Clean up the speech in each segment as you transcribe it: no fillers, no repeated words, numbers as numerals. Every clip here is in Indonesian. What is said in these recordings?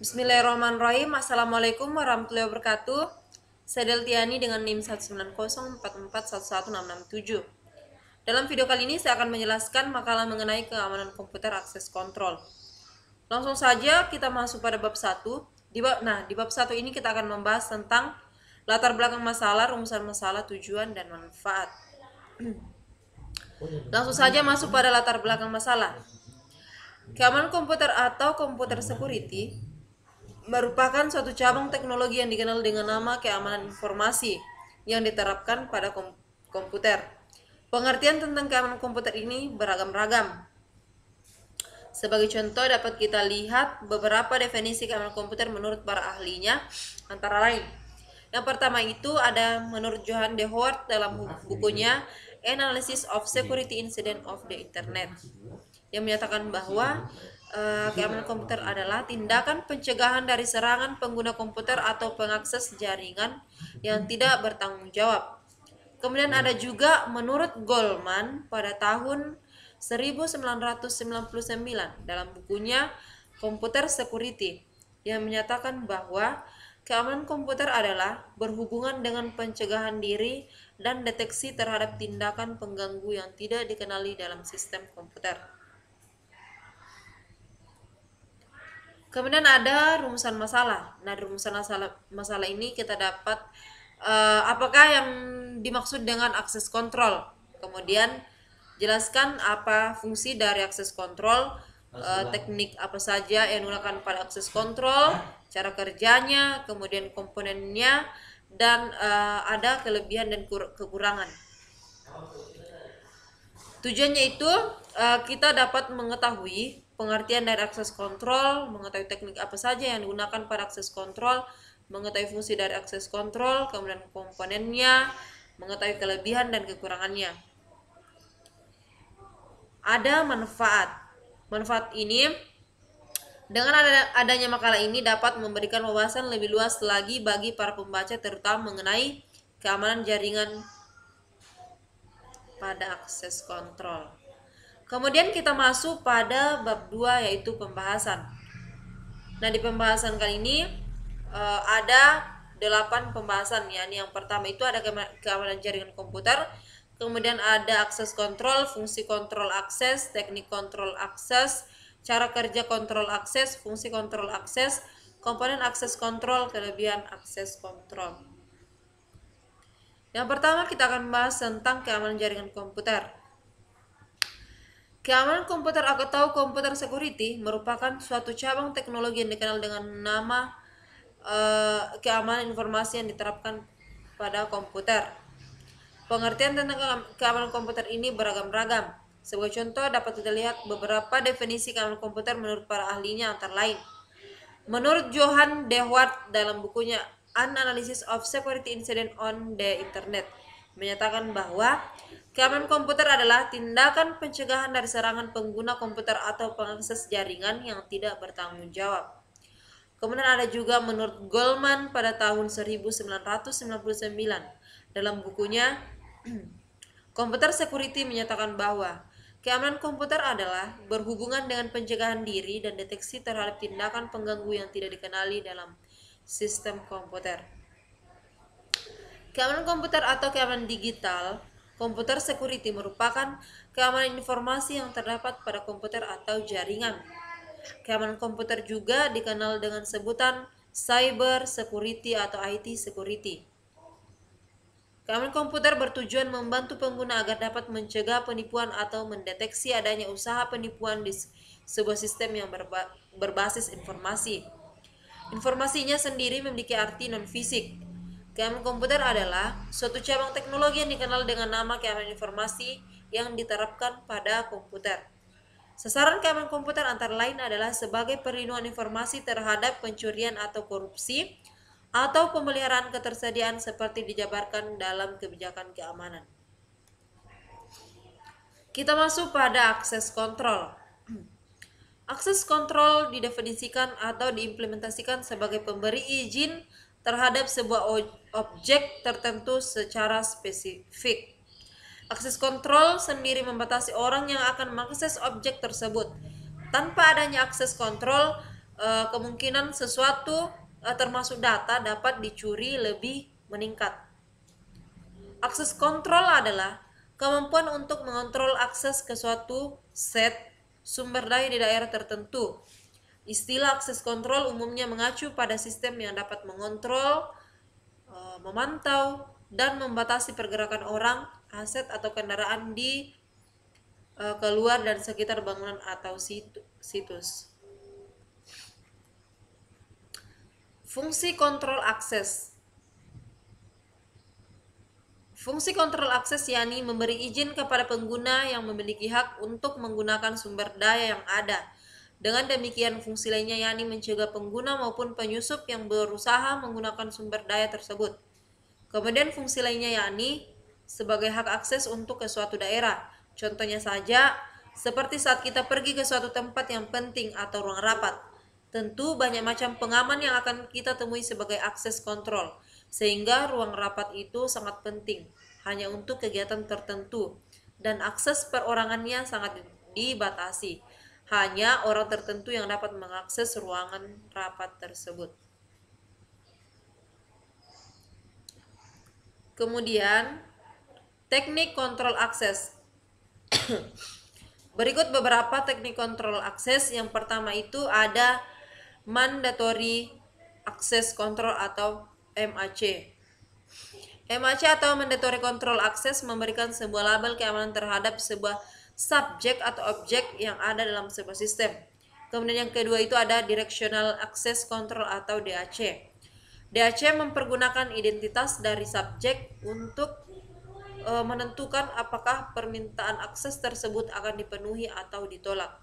Bismillahirrahmanirrahim. Assalamualaikum warahmatullahi wabarakatuh. Saya Deltiani dengan NIM 19044116667. Dalam video kali ini saya akan menjelaskan makalah mengenai keamanan komputer akses kontrol. Langsung saja kita masuk pada bab 1. Di bab 1 ini kita akan membahas tentang latar belakang masalah, rumusan masalah, tujuan, dan manfaat. Langsung saja masuk pada latar belakang masalah. Keamanan komputer atau computer security merupakan suatu cabang teknologi yang dikenal dengan nama keamanan informasi yang diterapkan pada komputer. Pengertian tentang keamanan komputer ini beragam-ragam. Sebagai contoh dapat kita lihat beberapa definisi keamanan komputer menurut para ahlinya, antara lain. Yang pertama itu ada menurut Johan de Hoort dalam bukunya Analysis of Security Incident of the Internet, yang menyatakan bahwa keamanan komputer adalah tindakan pencegahan dari serangan pengguna komputer atau pengakses jaringan yang tidak bertanggung jawab. Kemudian ada juga menurut Goldman pada tahun 1999 dalam bukunya Computer Security, yang menyatakan bahwa keamanan komputer adalah berhubungan dengan pencegahan diri dan deteksi terhadap tindakan pengganggu yang tidak dikenali dalam sistem komputer. Kemudian ada rumusan masalah. Nah, di rumusan masalah ini kita dapat apakah yang dimaksud dengan akses kontrol. Kemudian jelaskan apa fungsi dari akses kontrol, teknik apa saja yang digunakan pada akses kontrol, cara kerjanya, kemudian komponennya, dan ada kelebihan dan kekurangan. Tujuannya itu kita dapat mengetahui pengertian dari akses kontrol, mengetahui teknik apa saja yang digunakan pada akses kontrol, mengetahui fungsi dari akses kontrol, kemudian komponennya, mengetahui kelebihan dan kekurangannya. Ada manfaat. Manfaat ini, dengan adanya makalah ini dapat memberikan wawasan lebih luas lagi bagi para pembaca, terutama mengenai keamanan jaringan pada akses kontrol. Kemudian kita masuk pada bab 2, yaitu pembahasan. Nah, di pembahasan kali ini ada 8 pembahasan, ya. Yang pertama itu ada keamanan jaringan komputer, kemudian ada akses kontrol, fungsi kontrol akses, teknik kontrol akses, cara kerja kontrol akses, fungsi kontrol akses, komponen akses kontrol, kelebihan akses kontrol. Yang pertama kita akan bahas tentang keamanan jaringan komputer. Keamanan komputer atau computer security merupakan suatu cabang teknologi yang dikenal dengan nama keamanan informasi yang diterapkan pada komputer. Pengertian tentang keamanan komputer ini beragam-ragam. Sebagai contoh dapat kita lihat beberapa definisi keamanan komputer menurut para ahlinya, antara lain. Menurut Johan de Hoort dalam bukunya An Analysis of Security Incident on the Internet, menyatakan bahwa keamanan komputer adalah tindakan pencegahan dari serangan pengguna komputer atau pengakses jaringan yang tidak bertanggung jawab. Kemudian ada juga menurut Goldman pada tahun 1999 dalam bukunya Computer Security, menyatakan bahwa keamanan komputer adalah berhubungan dengan pencegahan diri dan deteksi terhadap tindakan pengganggu yang tidak dikenali dalam sistem komputer. Keamanan komputer atau keamanan digital, computer security merupakan keamanan informasi yang terdapat pada komputer atau jaringan. Keamanan komputer juga dikenal dengan sebutan cyber security atau IT security. Keamanan komputer bertujuan membantu pengguna agar dapat mencegah penipuan atau mendeteksi adanya usaha penipuan di sebuah sistem yang berbasis informasi. Informasinya sendiri memiliki arti non-fisik. Keamanan komputer adalah suatu cabang teknologi yang dikenal dengan nama keamanan informasi yang diterapkan pada komputer. Sasaran keamanan komputer antara lain adalah sebagai perlindungan informasi terhadap pencurian atau korupsi, atau pemeliharaan ketersediaan seperti dijabarkan dalam kebijakan keamanan. Kita masuk pada akses kontrol. Akses kontrol didefinisikan atau diimplementasikan sebagai pemberi izin terhadap sebuah objek tertentu secara spesifik. Akses kontrol sendiri membatasi orang yang akan mengakses objek tersebut. Tanpa adanya akses kontrol, kemungkinan sesuatu termasuk data dapat dicuri lebih meningkat. Akses kontrol adalah kemampuan untuk mengontrol akses ke suatu set sumber daya di daerah tertentu. Istilah akses kontrol umumnya mengacu pada sistem yang dapat mengontrol, memantau, dan membatasi pergerakan orang, aset, atau kendaraan di keluar dan sekitar bangunan atau situs. Fungsi kontrol akses. Fungsi kontrol akses yakni memberi izin kepada pengguna yang memiliki hak untuk menggunakan sumber daya yang ada. Dengan demikian, fungsi lainnya yakni mencegah pengguna maupun penyusup yang berusaha menggunakan sumber daya tersebut. Kemudian fungsi lainnya yakni sebagai hak akses untuk ke suatu daerah. Contohnya saja, seperti saat kita pergi ke suatu tempat yang penting atau ruang rapat. Tentu banyak macam pengaman yang akan kita temui sebagai akses kontrol, sehingga ruang rapat itu sangat penting hanya untuk kegiatan tertentu dan akses perorangannya sangat dibatasi. Hanya orang tertentu yang dapat mengakses ruangan rapat tersebut. Kemudian, teknik kontrol akses. Berikut beberapa teknik kontrol akses. Yang pertama itu ada mandatory access control atau MAC. MAC atau mandatory control access memberikan sebuah label keamanan terhadap sebuah subjek atau objek yang ada dalam sebuah sistem. Kemudian yang kedua itu ada directional access control atau DAC. DAC mempergunakan identitas dari subjek untuk menentukan apakah permintaan akses tersebut akan dipenuhi atau ditolak.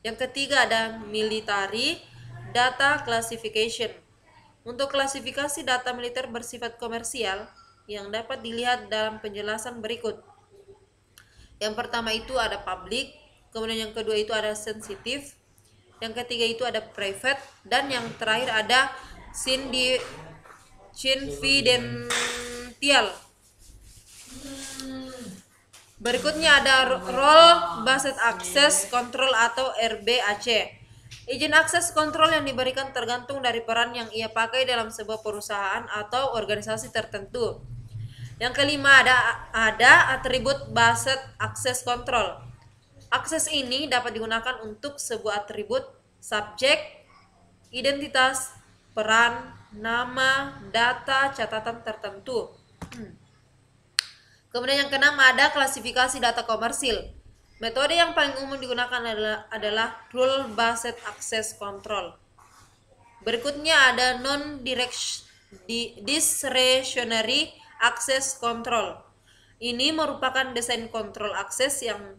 Yang ketiga ada military data classification. Untuk klasifikasi data militer bersifat komersial yang dapat dilihat dalam penjelasan berikut. Yang pertama itu ada public, kemudian yang kedua itu ada sensitive, yang ketiga itu ada private, dan yang terakhir ada confidential. Berikutnya ada role based access control atau RBAC. Izin akses kontrol yang diberikan tergantung dari peran yang ia pakai dalam sebuah perusahaan atau organisasi tertentu. Yang kelima ada atribut based access control. Akses ini dapat digunakan untuk sebuah atribut, subjek, identitas, peran, nama, data, catatan tertentu. Kemudian yang keenam ada klasifikasi data komersil. Metode yang paling umum digunakan adalah rule based access control. Berikutnya ada non-discretionary access control. Ini merupakan desain kontrol akses yang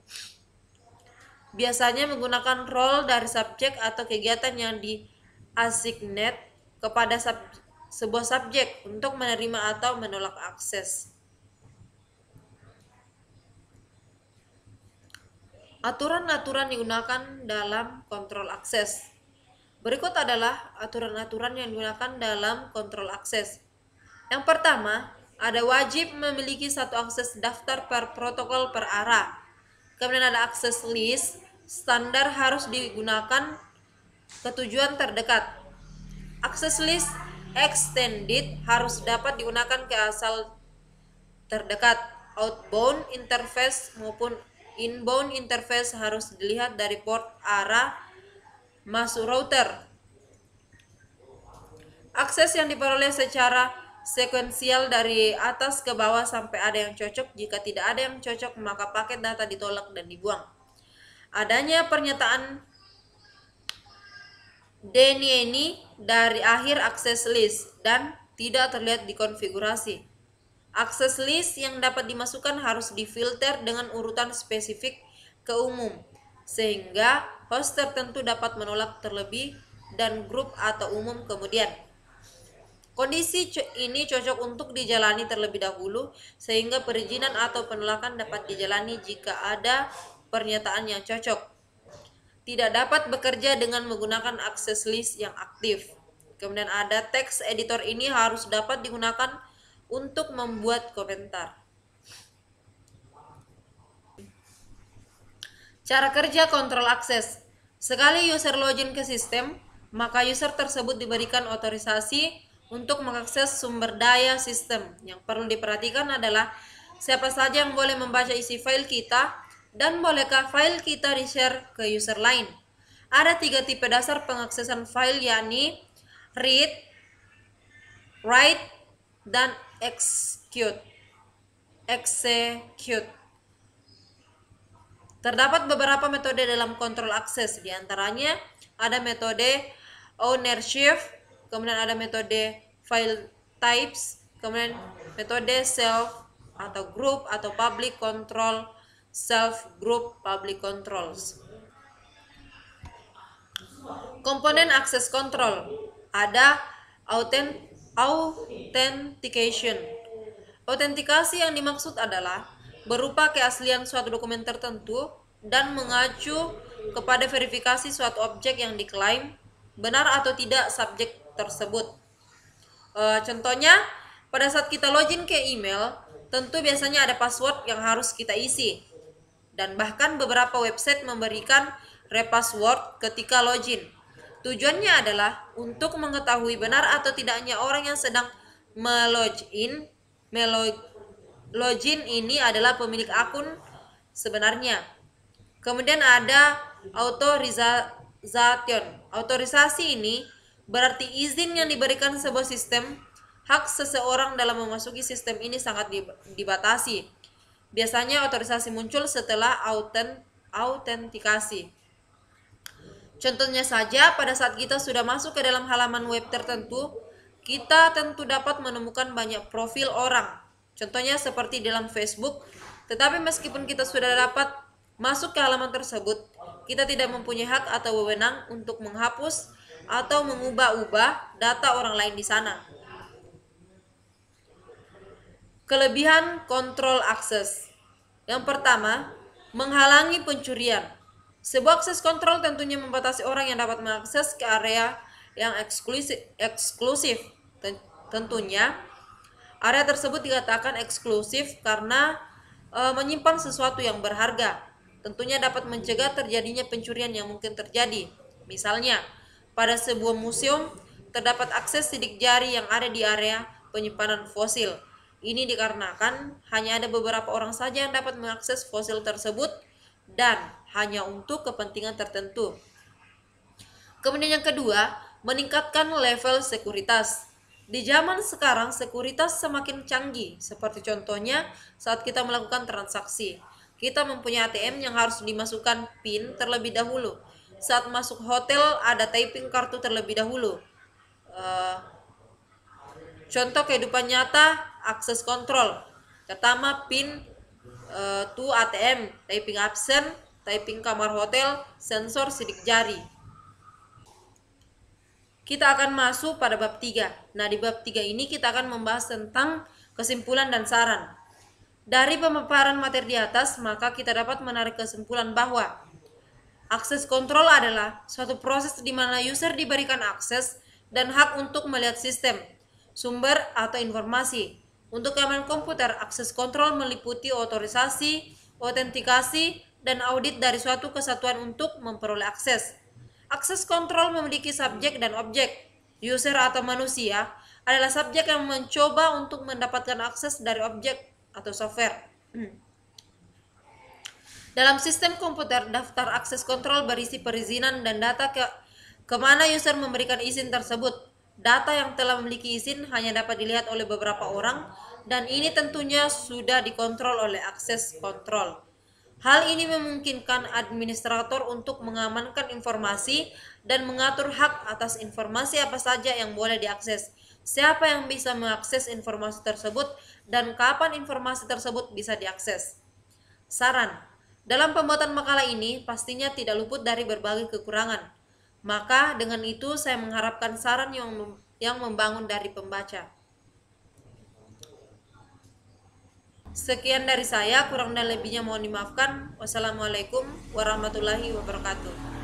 biasanya menggunakan role dari subjek atau kegiatan yang di-assigned kepada sebuah subjek untuk menerima atau menolak akses. Aturan-aturan digunakan dalam kontrol akses. Berikut adalah aturan-aturan yang digunakan dalam kontrol akses. Yang pertama, ada wajib memiliki satu akses daftar per protokol per arah. Kemudian ada akses list, standar harus digunakan ke tujuan terdekat. Akses list extended harus dapat digunakan ke asal terdekat. Outbound interface maupun inbound interface harus dilihat dari port arah masuk router. Akses yang diperoleh secara sekuensial dari atas ke bawah sampai ada yang cocok. Jika tidak ada yang cocok, maka paket data ditolak dan dibuang. Adanya pernyataan denieni dari akhir akses list dan tidak terlihat di konfigurasi. Akses list yang dapat dimasukkan harus difilter dengan urutan spesifik ke umum, sehingga host tertentu dapat menolak terlebih dan grup atau umum kemudian. Kondisi ini cocok untuk dijalani terlebih dahulu, sehingga perizinan atau penolakan dapat dijalani jika ada pernyataan yang cocok. Tidak dapat bekerja dengan menggunakan akses list yang aktif. Kemudian ada text editor, ini harus dapat digunakan untuk membuat komentar. Cara kerja kontrol akses. Sekali user login ke sistem, maka user tersebut diberikan otorisasi untuk mengakses sumber daya sistem. Yang perlu diperhatikan adalah siapa saja yang boleh membaca isi file kita dan bolehkah file kita di-share ke user lain. Ada 3 tipe dasar pengaksesan file, yakni read, write, dan execute. Terdapat beberapa metode dalam kontrol akses, diantaranya ada metode ownership, kemudian ada metode file types, kemudian metode self atau group atau public control, self group public controls. Komponen akses kontrol ada authentication. Autentikasi yang dimaksud adalah berupa keaslian suatu dokumen tertentu dan mengacu kepada verifikasi suatu objek yang diklaim benar atau tidak subjek tersebut. Contohnya, pada saat kita login ke email, tentu biasanya ada password yang harus kita isi. Dan bahkan beberapa website memberikan repassword ketika login. Tujuannya adalah untuk mengetahui benar atau tidaknya orang yang sedang login ini adalah pemilik akun sebenarnya. Kemudian ada authorization. Autorisasi ini berarti izin yang diberikan sebuah sistem. Hak seseorang dalam memasuki sistem ini sangat dibatasi. Biasanya otorisasi muncul setelah autentikasi. Contohnya saja, pada saat kita sudah masuk ke dalam halaman web tertentu, kita tentu dapat menemukan banyak profil orang. Contohnya seperti dalam Facebook, tetapi meskipun kita sudah dapat masuk ke halaman tersebut, kita tidak mempunyai hak atau wewenang untuk menghapus atau mengubah-ubah data orang lain di sana. Kelebihan kontrol akses. Yang pertama, menghalangi pencurian. Sebuah akses kontrol tentunya membatasi orang yang dapat mengakses ke area yang eksklusif. Tentunya, area tersebut dikatakan eksklusif karena menyimpan sesuatu yang berharga. Tentunya dapat mencegah terjadinya pencurian yang mungkin terjadi. Misalnya, pada sebuah museum terdapat akses sidik jari yang ada di area penyimpanan fosil. Ini dikarenakan hanya ada beberapa orang saja yang dapat mengakses fosil tersebut dan hanya untuk kepentingan tertentu. Kemudian yang kedua, meningkatkan level sekuritas. Di zaman sekarang sekuritas semakin canggih, seperti contohnya saat kita melakukan transaksi. Kita mempunyai ATM yang harus dimasukkan PIN terlebih dahulu. Saat masuk hotel ada typing kartu terlebih dahulu. Contoh kehidupan nyata, akses kontrol. Pertama, PIN to ATM, typing absen, typing kamar hotel, sensor sidik jari. Kita akan masuk pada bab 3. Nah, di bab 3 ini kita akan membahas tentang kesimpulan dan saran. Dari pemaparan materi di atas, maka kita dapat menarik kesimpulan bahwa akses kontrol adalah suatu proses di mana user diberikan akses dan hak untuk melihat sistem, sumber, atau informasi. Untuk keamanan komputer, akses kontrol meliputi otorisasi, autentikasi, dan audit dari suatu kesatuan untuk memperoleh akses. Akses kontrol memiliki subjek dan objek. User atau manusia adalah subjek yang mencoba untuk mendapatkan akses dari objek atau software. Dalam sistem komputer, daftar akses kontrol berisi perizinan dan data kemana user memberikan izin tersebut. Data yang telah memiliki izin hanya dapat dilihat oleh beberapa orang, dan ini tentunya sudah dikontrol oleh akses kontrol. Hal ini memungkinkan administrator untuk mengamankan informasi dan mengatur hak atas informasi apa saja yang boleh diakses, siapa yang bisa mengakses informasi tersebut, dan kapan informasi tersebut bisa diakses. Saran, dalam pembuatan makalah ini pastinya tidak luput dari berbagai kekurangan. Maka dengan itu saya mengharapkan saran yang membangun dari pembaca. Sekian dari saya, kurang dan lebihnya mohon dimaafkan. Wassalamualaikum warahmatullahi wabarakatuh.